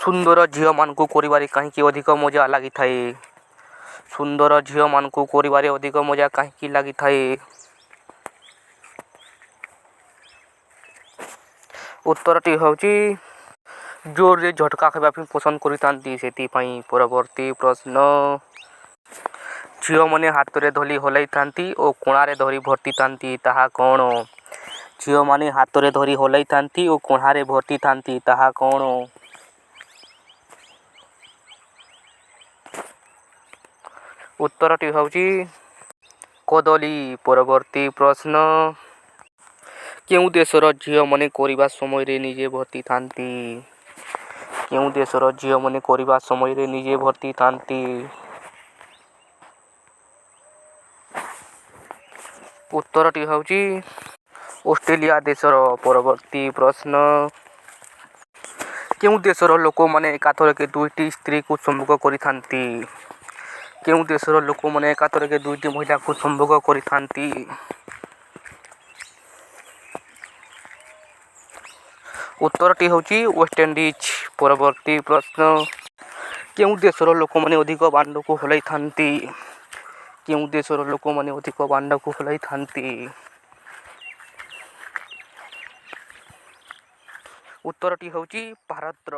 ସୁନ୍ଦର ଝିଅମାନଙ୍କୁ କରିବାରେ କାହିଁକି ଅଧିକ ମଜା ଲାଗିଥାଏ? ସୁନ୍ଦର ଝିଅମାନଙ୍କୁ କରିବାରେ ଅଧିକ ମଜା କାହିଁକି ଲାଗିଥାଏ? ଉତ୍ତରଟି ହେଉଛି ଜୋରରେ ଝଟକା ଖାଇବା ପାଇଁ ପସନ୍ଦ କରିଥାନ୍ତି ସେଥିପାଇଁ। ପରବର୍ତ୍ତୀ ପ୍ରଶ୍ନ, ଝିଅମାନେ ହାତରେ ଧରି ହଲାଇଥାନ୍ତି ଓ କୋଣାରେ ଧରି ଭର୍ତ୍ତିଥାନ୍ତି ତାହା କ'ଣ? ଝିଅମାନେ ହାତରେ ଧରି ହଲାଇଥାନ୍ତି ଓ କୋଣାରେ ଭର୍ତ୍ତିଥାନ୍ତି ତାହା କ'ଣ? ଉତ୍ତରଟି ହେଉଛି କଦଳୀ। ପରବର୍ତ୍ତୀ ପ୍ରଶ୍ନ, କେଉଁ ଦେଶର ଝିଅମାନେ କରିବା ସମୟରେ ନିଜେ ଭର୍ତ୍ତିଥାନ୍ତି? କେଉଁ ଦେଶର ଝିଅମାନେ କରିବା ସମୟରେ ନିଜେ ଭର୍ତ୍ତିଥାନ୍ତି? ଉତ୍ତରଟି ହେଉଛି ଅଷ୍ଟ୍ରେଲିଆ ଦେଶର। ପରବର୍ତ୍ତୀ ପ୍ରଶ୍ନ, କେଉଁ ଦେଶର ଲୋକମାନେ ଏକାଥରକେ ଦୁଇଟି ସ୍ତ୍ରୀକୁ ସମ୍ଭୋଗ କରିଥାନ୍ତି? କେଉଁ ଦେଶର ଲୋକମାନେ ଏକାଥରକେ ଦୁଇଟି ମହିଳାକୁ ସମ୍ଭୋଗ କରିଥାନ୍ତି? ଉତ୍ତରଟି ହେଉଛି ୱେଷ୍ଟଇଣ୍ଡିଜ୍। ପରବର୍ତ୍ତୀ ପ୍ରଶ୍ନ, କେଉଁ ଦେଶର ଲୋକମାନେ ଅଧିକ ଦାଣ୍ଡକୁ ହଲାଇଥାନ୍ତି? କେଉଁ ଦେଶର ଲୋକମାନେ ଅଧିକ ଦାଣ୍ଡକୁ ହଲାଇଥାନ୍ତି? ଉତ୍ତରଟି ହେଉଛି ଭାରତର।